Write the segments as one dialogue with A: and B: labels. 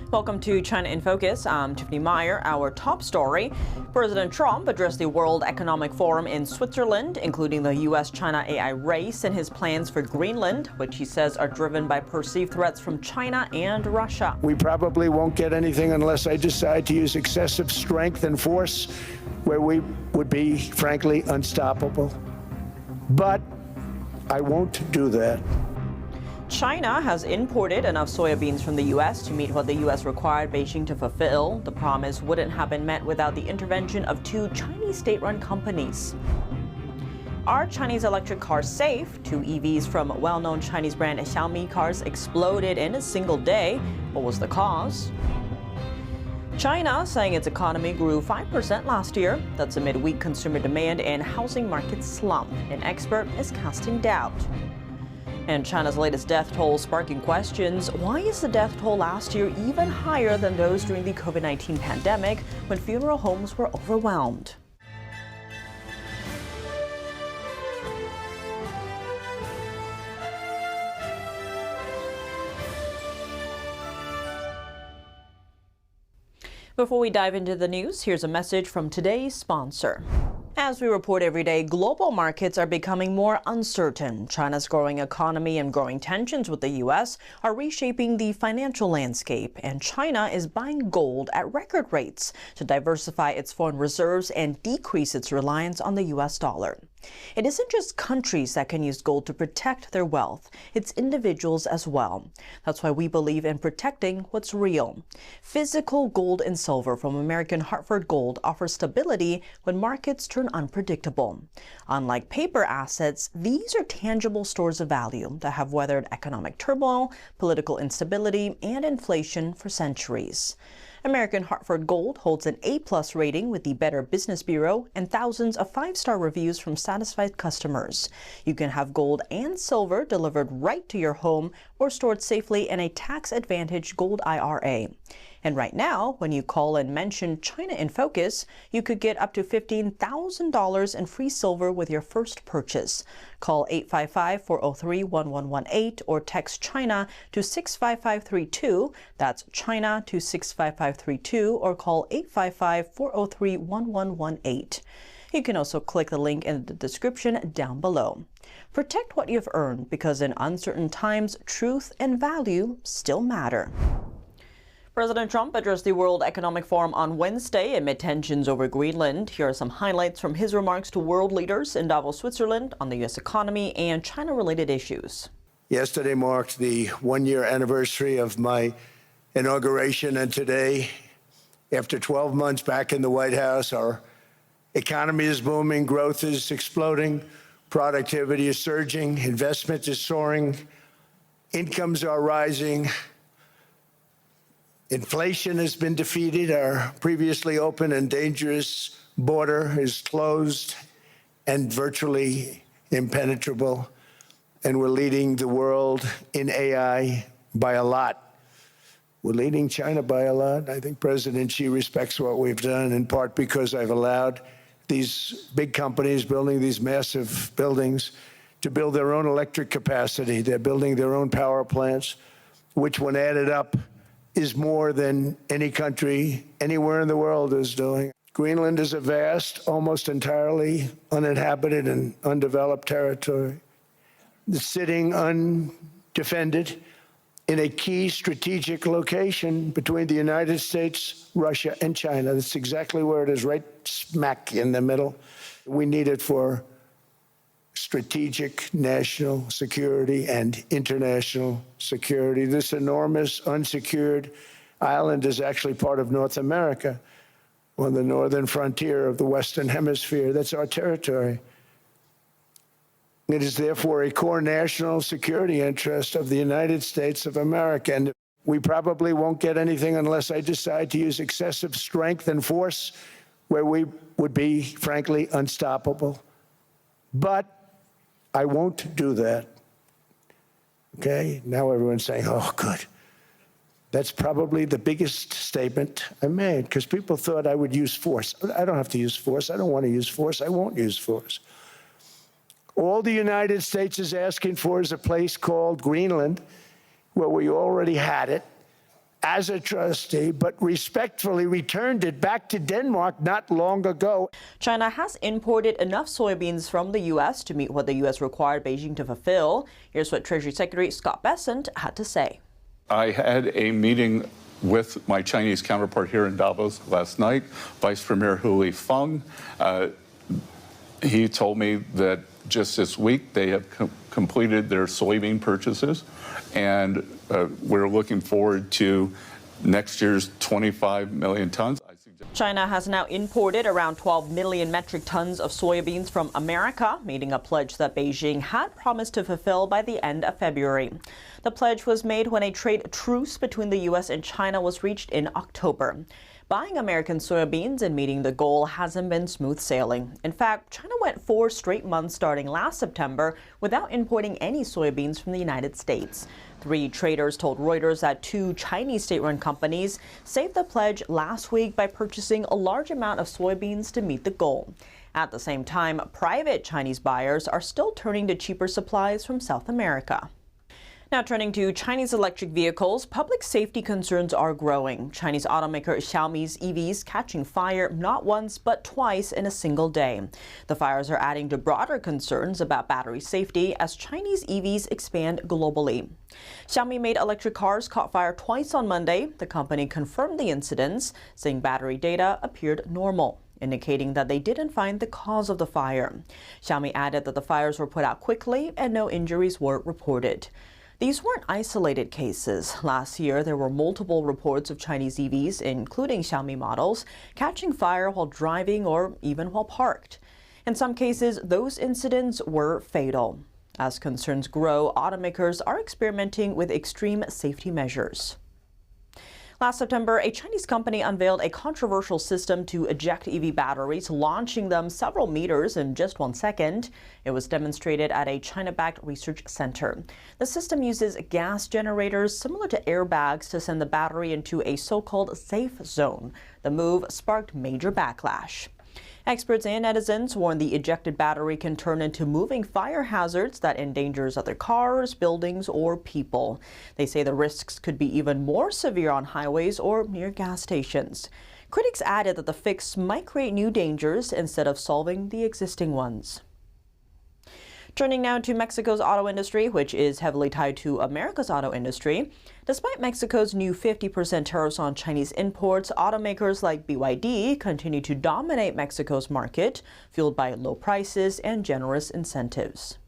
A: Welcome to China in Focus. I'm Tiffany Meyer. Our top story: President Trump addressed the World Economic Forum in Switzerland, including the U.S.-China AI race and his plans for Greenland, which he says are driven by perceived threats from China and Russia.
B: We probably won't get anything unless I decide to use excessive strength and force, where we would be, frankly, unstoppable. But I won't do that.
A: China has imported enough soybeans from the U.S. to meet what the U.S. required Beijing to fulfill. The promise wouldn't have been met without the intervention of two Chinese state-run companies. Are Chinese electric cars safe? Two EVs from well-known Chinese brand Xiaomi cars exploded in a single day. What was the cause? China saying its economy grew 5% last year. That's amid weak consumer demand and housing market slump. An expert is casting doubt. And China's latest death toll sparking questions. Why is the death toll last year even higher than those during the COVID-19 pandemic, when funeral homes were overwhelmed? Before we dive into the news, here's a message from today's sponsor. As we report every day, global markets are becoming more uncertain. China's growing economy and growing tensions with the U.S. are reshaping the financial landscape, and China is buying gold at record rates to diversify its foreign reserves and decrease its reliance on the U.S. dollar. It isn't just countries that can use gold to protect their wealth, it's individuals as well. That's why we believe in protecting what's real. Physical gold and silver from American Hartford Gold offers stability when markets turn unpredictable. Unlike paper assets, these are tangible stores of value that have weathered economic turmoil, political instability, and inflation for centuries. American Hartford Gold holds an A+ rating with the Better Business Bureau and thousands of 5-star reviews from satisfied customers. You can have gold and silver delivered right to your home or stored safely in a tax-advantaged gold IRA. And right now, when you call and mention China in Focus, you could get up to $15,000 in free silver with your first purchase. Call 855-403-1118 or text China to 65532. That's China to 65532, or call 855-403-1118. You can also click the link in the description down below. Protect what you've earned, because in uncertain times, truth and value still matter. President Trump addressed the World Economic Forum on Wednesday amid tensions over Greenland. Here are some highlights from his remarks to world leaders in Davos, Switzerland, on the U.S. economy and China-related issues.
B: Yesterday marked the one-year anniversary of my inauguration, and today, after 12 months back in the White House, our economy is booming, growth is exploding, productivity is surging, investment is soaring, incomes are rising. Inflation has been defeated. Our previously open and dangerous border is closed and virtually impenetrable. And we're leading the world in AI by a lot. We're leading China by a lot. I think President Xi respects what we've done, in part because I've allowed these big companies building these massive buildings to build their own electric capacity. They're building their own power plants, which, when added up, is more than any country anywhere in the world is doing. Greenland is a vast, almost entirely uninhabited and undeveloped territory. It's sitting undefended in a key strategic location between the United States, Russia, and China. That's exactly where it is, right smack in the middle. We need it for strategic national security and international security. This enormous unsecured island is actually part of North America, on the northern frontier of the Western Hemisphere. That's our territory. It is therefore a core national security interest of the United States of America. And we probably won't get anything unless I decide to use excessive strength and force, where we would be, frankly, unstoppable. But I won't do that. Okay? Now everyone's saying, oh, good. That's probably the biggest statement I made, because people thought I would use force. I don't have to use force. I don't want to use force. I won't use force. All the United States is asking for is a place called Greenland, where we already had it, as a trustee, but respectfully returned it back to Denmark not long ago.
A: China has imported enough soybeans from the U.S. to meet what the U.S. required Beijing to fulfill. Here's what Treasury Secretary Scott Bessent had to say.
C: I had a meeting with my Chinese counterpart here in Davos last night, Vice Premier Hu Lifeng. He told me that just this week they have completed their soybean purchases, and we're looking forward to next year's 25 million tons.
A: China has now imported around 12 million metric tons of soybeans from America, meeting a pledge that Beijing had promised to fulfill by the end of February. The pledge was made when a trade truce between the U.S. and China was reached in October. Buying American soybeans and meeting the goal hasn't been smooth sailing. In fact, China went 4 straight months starting last September without importing any soybeans from the United States. 3 traders told Reuters that 2 Chinese state-run companies saved the pledge last week by purchasing a large amount of soybeans to meet the goal. At the same time, private Chinese buyers are still turning to cheaper supplies from South America. Now turning to Chinese electric vehicles, public safety concerns are growing. Chinese automaker Xiaomi's EVs catching fire not once but twice in a single day. The fires are adding to broader concerns about battery safety as Chinese EVs expand globally. Xiaomi-made electric cars caught fire twice on Monday. The company confirmed the incidents, saying battery data appeared normal, indicating that they didn't find the cause of the fire. Xiaomi added that the fires were put out quickly and no injuries were reported. These weren't isolated cases. Last year, there were multiple reports of Chinese EVs, including Xiaomi models, catching fire while driving or even while parked. In some cases, those incidents were fatal. As concerns grow, automakers are experimenting with extreme safety measures. Last September, a Chinese company unveiled a controversial system to eject EV batteries, launching them several meters in just 1 second. It was demonstrated at a China-backed research center. The system uses gas generators similar to airbags to send the battery into a so-called safe zone. The move sparked major backlash. Experts and netizens warn the ejected battery can turn into moving fire hazards that endangers other cars, buildings, or people. They say the risks could be even more severe on highways or near gas stations. Critics added that the fix might create new dangers instead of solving the existing ones. Turning now to Mexico's auto industry, which is heavily tied to America's auto industry. Despite Mexico's new 50% tariffs on Chinese imports, automakers like BYD continue to dominate Mexico's market, fueled by low prices and generous incentives.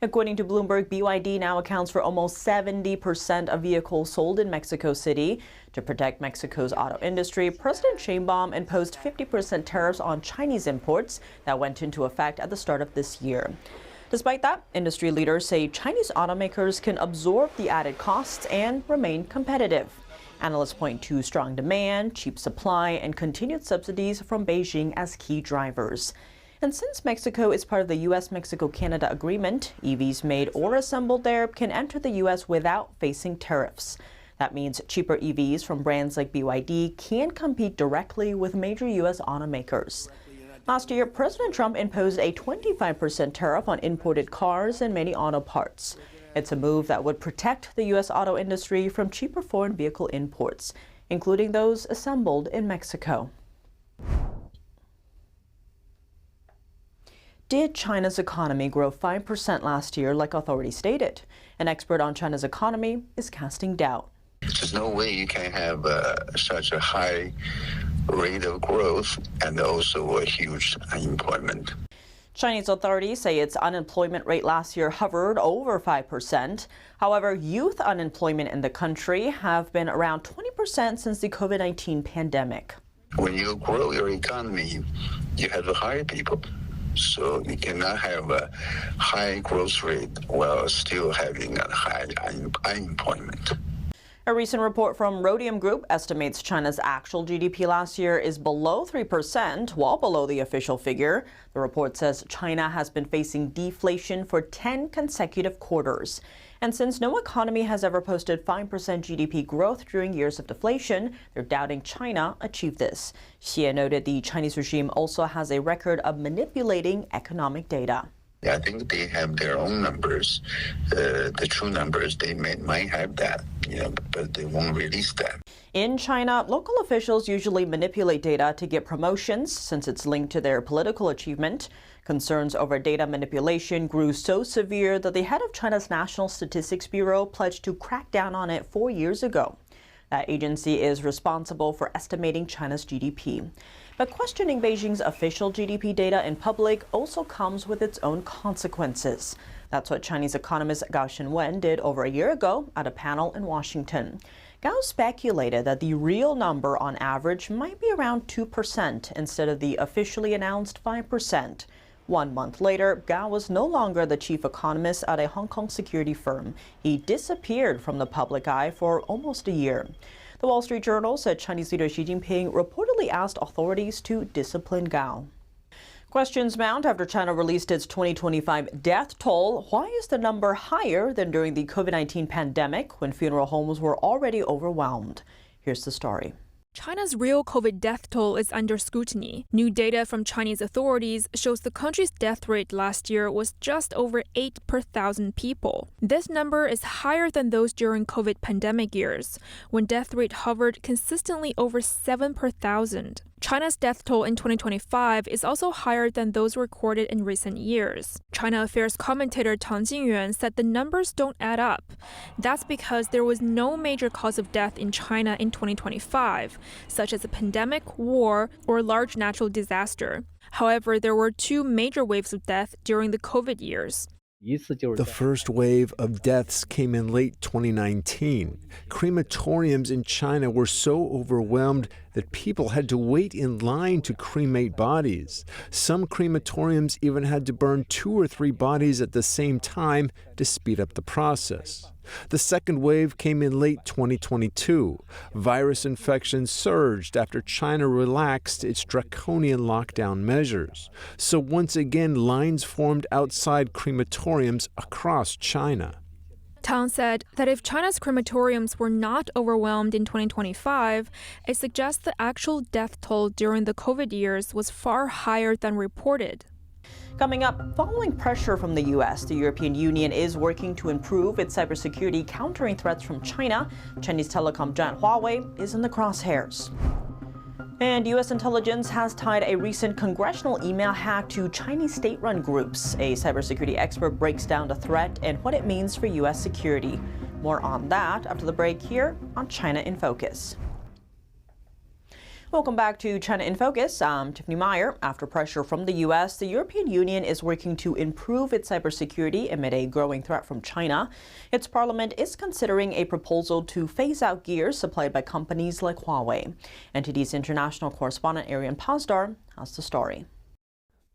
A: According to Bloomberg, BYD now accounts for almost 70% of vehicles sold in Mexico City. To protect Mexico's auto industry, President Sheinbaum imposed 50% tariffs on Chinese imports that went into effect at the start of this year. Despite that, industry leaders say Chinese automakers can absorb the added costs and remain competitive. Analysts point to strong demand, cheap supply, and continued subsidies from Beijing as key drivers. And since Mexico is part of the U.S.-Mexico-Canada agreement, EVs made or assembled there can enter the U.S. without facing tariffs. That means cheaper EVs from brands like BYD can compete directly with major U.S. automakers. Last year, President Trump imposed a 25% tariff on imported cars and many auto parts. It's a move that would protect the U.S. auto industry from cheaper foreign vehicle imports, including those assembled in Mexico. Did China's economy grow 5% last year like authorities stated? An expert on China's economy is casting doubt.
D: There's no way you can have such a high rate of growth and also a huge unemployment.
A: Chinese authorities say its unemployment rate last year hovered over 5%. However, youth unemployment in the country have been around 20% since the COVID-19 pandemic.
D: When you grow your economy, you have to hire people. So you cannot have a high growth rate while still having a high unemployment.
A: A recent report from Rhodium Group estimates China's actual GDP last year is below 3%, well below the official figure. The report says China has been facing deflation for 10 consecutive quarters. And since no economy has ever posted 5% GDP growth during years of deflation, they're doubting China achieved this. Xie noted the Chinese regime also has a record of manipulating economic data.
D: I think they have their own numbers. The true numbers, they might have that, but they won't release that.
A: In China, local officials usually manipulate data to get promotions since it's linked to their political achievement. Concerns over data manipulation grew so severe that the head of China's National Statistics Bureau pledged to crack down on it 4 years ago. That agency is responsible for estimating China's GDP. But questioning Beijing's official GDP data in public also comes with its own consequences. That's what Chinese economist Gao Shenwen did over a year ago at a panel in Washington. Gao speculated that the real number on average might be around 2% instead of the officially announced 5%. 1 month later, Gao was no longer the chief economist at a Hong Kong security firm. He disappeared from the public eye for almost a year. The Wall Street Journal said Chinese leader Xi Jinping reportedly asked authorities to discipline Gao. Questions mount after China released its 2025 death toll. Why is the number higher than during the COVID-19 pandemic when funeral homes were already overwhelmed? Here's the story.
E: China's real COVID death toll is under scrutiny. New data from Chinese authorities shows the country's death rate last year was just over 8 per 1,000 people. This number is higher than those during COVID pandemic years, when death rate hovered consistently over 7 per 1,000. China's death toll in 2025 is also higher than those recorded in recent years. China Affairs commentator Tang Jingyuan said the numbers don't add up. That's because there was no major cause of death in China in 2025, such as a pandemic, war, or large natural disaster. However, there were 2 major waves of death during the COVID years.
F: The first wave of deaths came in late 2019. Crematoriums in China were so overwhelmed that people had to wait in line to cremate bodies. Some crematoriums even had to burn 2 or 3 bodies at the same time to speed up the process. The second wave came in late 2022. Virus infections surged after China relaxed its draconian lockdown measures. So once again, lines formed outside crematoriums across China.
E: Tang said that if China's crematoriums were not overwhelmed in 2025, it suggests the actual death toll during the COVID years was far higher than reported.
A: Coming up, following pressure from the U.S., the European Union is working to improve its cybersecurity, countering threats from China. Chinese telecom giant Huawei is in the crosshairs. And U.S. intelligence has tied a recent congressional email hack to Chinese state-run groups. A cybersecurity expert breaks down the threat and what it means for U.S. security. More on that after the break here on China in Focus. Welcome back to China in Focus. I'm Tiffany Meyer. After pressure from the U.S., the European Union is working to improve its cybersecurity amid a growing threat from China. Its parliament is considering a proposal to phase out gear supplied by companies like Huawei. NTD's international correspondent Arian Pazdar has the story.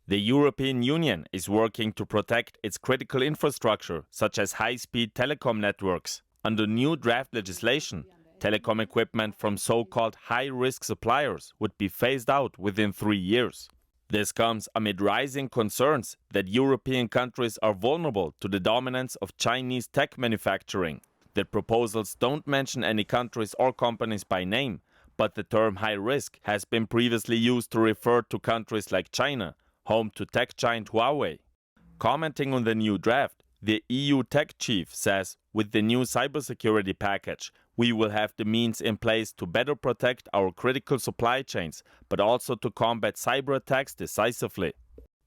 G: The European Union is working to protect its critical infrastructure, such as high-speed telecom networks. Under new draft legislation, telecom equipment from so-called high-risk suppliers would be phased out within 3 years. This comes amid rising concerns that European countries are vulnerable to the dominance of Chinese tech manufacturing. The proposals don't mention any countries or companies by name, but the term high risk has been previously used to refer to countries like China, home to tech giant Huawei. Commenting on the new draft, the EU tech chief says, with the new cybersecurity package, we will have the means in place to better protect our critical supply chains, but also to combat cyber attacks decisively.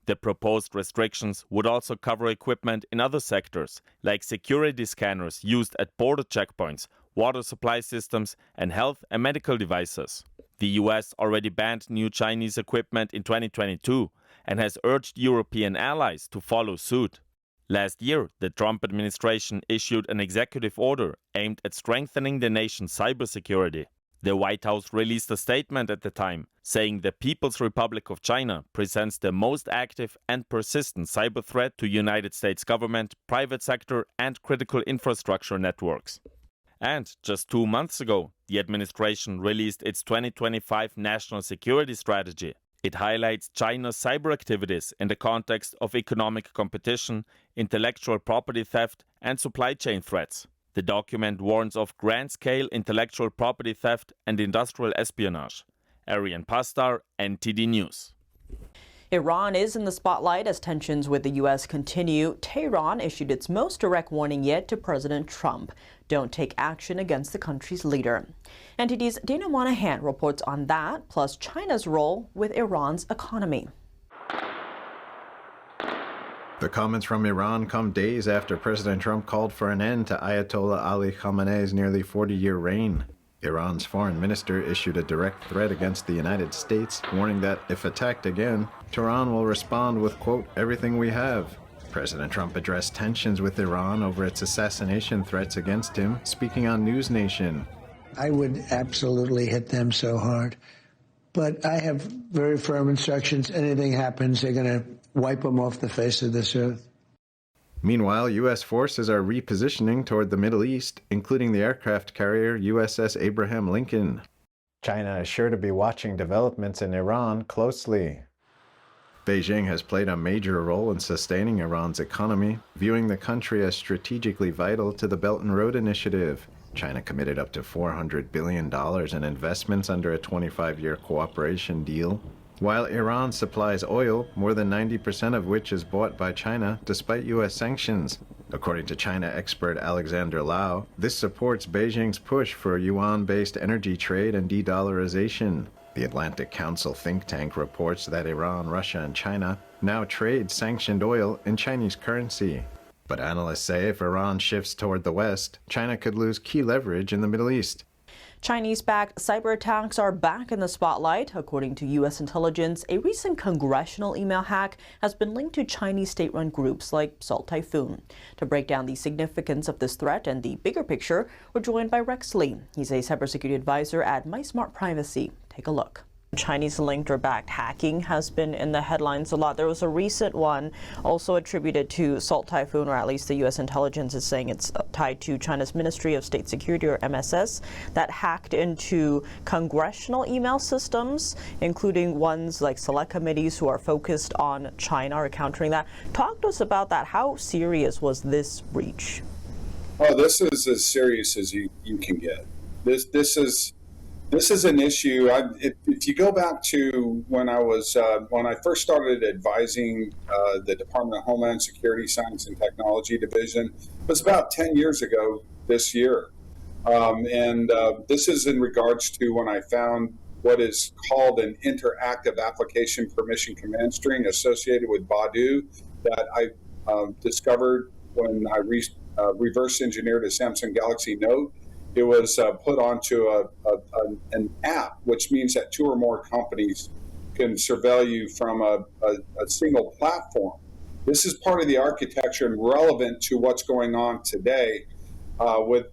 G: The proposed restrictions would also cover equipment in other sectors, like security scanners used at border checkpoints, water supply systems, and health and medical devices. The US already banned new Chinese equipment in 2022 and has urged European allies to follow suit. Last year, the Trump administration issued an executive order aimed at strengthening the nation's cybersecurity. The White House released a statement at the time, saying the People's Republic of China presents the most active and persistent cyber threat to United States government, private sector, and critical infrastructure networks. And just 2 months ago, the administration released its 2025 National Security Strategy. It highlights China's cyber activities in the context of economic competition, intellectual property theft, and supply chain threats. The document warns of grand-scale intellectual property theft and industrial espionage. Arian Pastar, NTD News.
A: Iran is in the spotlight as tensions with the U.S. continue. Tehran issued its most direct warning yet to President Trump. Don't take action against the country's leader. NTD's Dana Monahan reports on that, plus China's role with Iran's economy.
H: The comments from Iran come days after President Trump called for an end to Ayatollah Ali Khamenei's nearly 40-year reign. Iran's foreign minister issued a direct threat against the United States, warning that if attacked again, Tehran will respond with, quote, everything we have. President Trump addressed tensions with Iran over its assassination threats against him, speaking on News Nation.
B: I would absolutely hit them so hard. But I have very firm instructions. Anything happens, they're going to wipe them off the face of this earth.
H: Meanwhile, U.S. forces are repositioning toward the Middle East, including the aircraft carrier USS Abraham Lincoln. China is sure to be watching developments in Iran closely. Beijing has played a major role in sustaining Iran's economy, viewing the country as strategically vital to the Belt and Road Initiative. China committed up to $400 billion in investments under a 25-year cooperation deal, while Iran supplies oil, more than 90% of which is bought by China, despite U.S. sanctions. According to China expert Alexander Lau, this supports Beijing's push for yuan-based energy trade and de-dollarization. The Atlantic Council think tank reports that Iran, Russia, and China now trade sanctioned oil in Chinese currency. But analysts say if Iran shifts toward the West, China could lose key leverage in the Middle East.
A: Chinese-backed cyber attacks are back in the spotlight. According to U.S. intelligence, a recent congressional email hack has been linked to Chinese state-run groups like Salt Typhoon. To break down the significance of this threat and the bigger picture, we're joined by Rex Lee. He's a cybersecurity advisor at MySmart Privacy. Take a look. Chinese-linked or backed hacking has been in the headlines a lot. There was a recent one also attributed to Salt Typhoon, or at least the U.S. intelligence is saying it's tied to China's Ministry of State Security, or MSS, that hacked into congressional email systems, including ones like select committees who are focused on China or countering that. Talk to us about that. How serious was this breach?
I: Oh, this is as serious as you can get. This is an issue. If you go back to when I first started advising the Department of Homeland Security Science and Technology Division, it was about 10 years ago this year. This is in regards to when I found what is called an interactive application permission command string associated with Baidu that I discovered when I reverse engineered a Samsung Galaxy Note. It was put onto an app, which means that two or more companies can surveil you from a single platform. This is part of the architecture and relevant to what's going on today with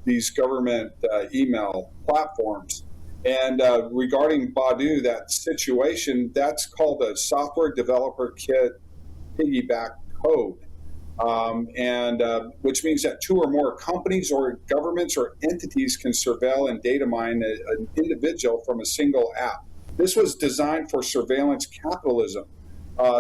I: these government email platforms. And regarding Baidu, that situation, that's called a software developer kit piggyback code. Which means that two or more companies or governments or entities can surveil and data mine an individual from a single app. This was designed for surveillance capitalism,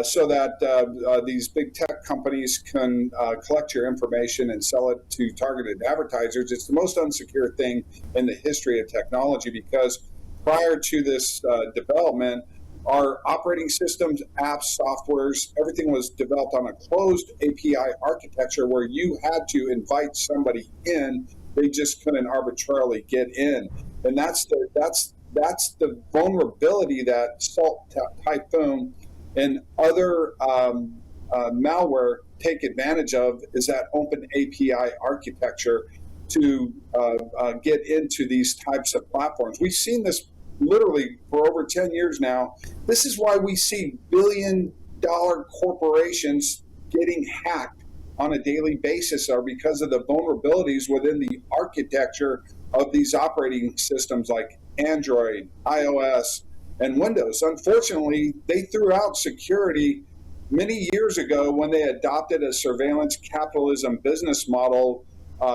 I: so that these big tech companies can collect your information and sell it to targeted advertisers. It's the most unsecure thing in the history of technology, because prior to this development, our operating systems, apps, softwares, everything was developed on a closed API architecture where you had to invite somebody in. They just couldn't arbitrarily get in. And that's the vulnerability that Salt Typhoon and other malware take advantage of, is that open API architecture to get into these types of platforms. We've seen this literally for over 10 years now. This is why we see billion-dollar corporations getting hacked on a daily basis, are because of the vulnerabilities within the architecture of these operating systems like Android, iOS, and Windows. Unfortunately, they threw out security many years ago when they adopted a surveillance capitalism business model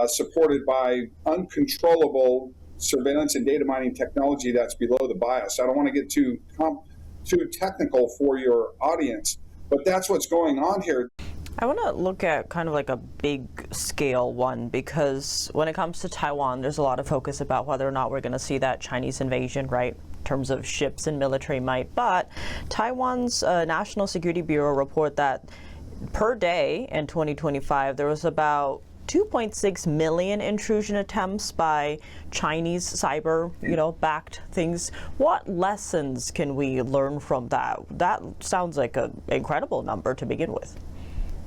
I: supported by uncontrollable surveillance and data mining technology that's below the BIOS. I don't want to get too technical for your audience, but that's what's going on here.
A: I want to look at kind of like a big scale one, because when it comes to Taiwan, there's a lot of focus about whether or not we're going to see that Chinese invasion, right, in terms of ships and military might. But Taiwan's National Security Bureau report that per day in 2025, there was about 2.6 million intrusion attempts by Chinese cyber, backed things. What lessons can we learn from that? That sounds like an incredible number to begin with.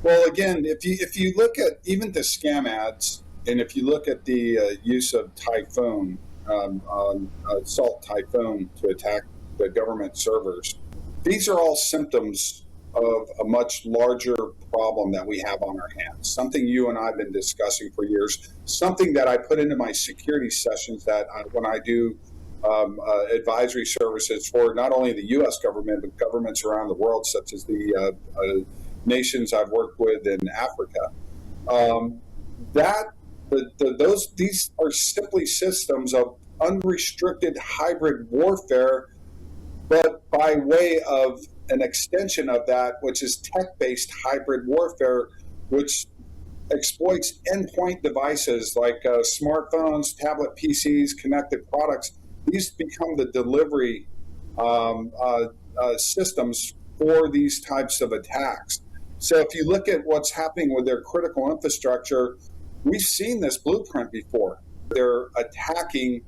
I: Well, again, if you look at even the scam ads, and if you look at the use of Typhoon, Assault Typhoon to attack the government servers, these are all symptoms of a much larger problem that we have on our hands. Something you and I have been discussing for years. Something that I put into my security sessions that when I do advisory services for not only the U.S. government but governments around the world, such as the nations I've worked with in Africa, these are simply systems of unrestricted hybrid warfare, but by way of an extension of that, which is tech-based hybrid warfare, which exploits endpoint devices like smartphones, tablet PCs, connected products. These become the delivery systems for these types of attacks. So if you look at what's happening with their critical infrastructure, we've seen this blueprint before. They're attacking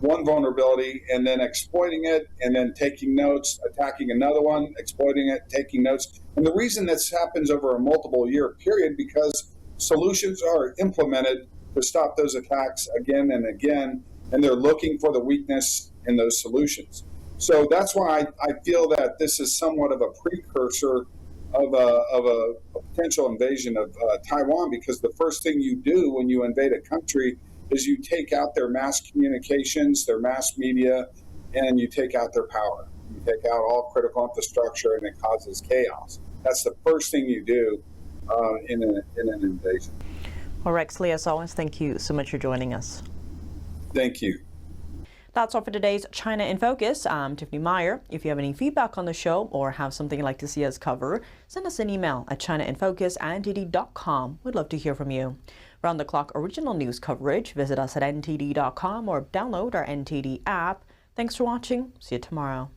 I: one vulnerability and then exploiting it and then taking notes, attacking another one, exploiting it, taking notes. And the reason this happens over a multiple year period, because solutions are implemented to stop those attacks again and again, and they're looking for the weakness in those solutions. So that's why I feel that this is somewhat of a precursor of a potential invasion of Taiwan, because the first thing you do when you invade a country is you take out their mass communications, their mass media, and you take out their power. You take out all critical infrastructure, and it causes chaos. That's the first thing you do in an invasion.
A: Well, Rex Lee, as always, thank you so much for joining us.
I: Thank you.
A: That's all for today's China in Focus. I'm Tiffany Meyer. If you have any feedback on the show or have something you'd like to see us cover, send us an email at chinainfocus@ntd.com. We'd love to hear from you. Round-the-clock original news coverage, visit us at ntd.com or download our NTD app. Thanks for watching. See you tomorrow.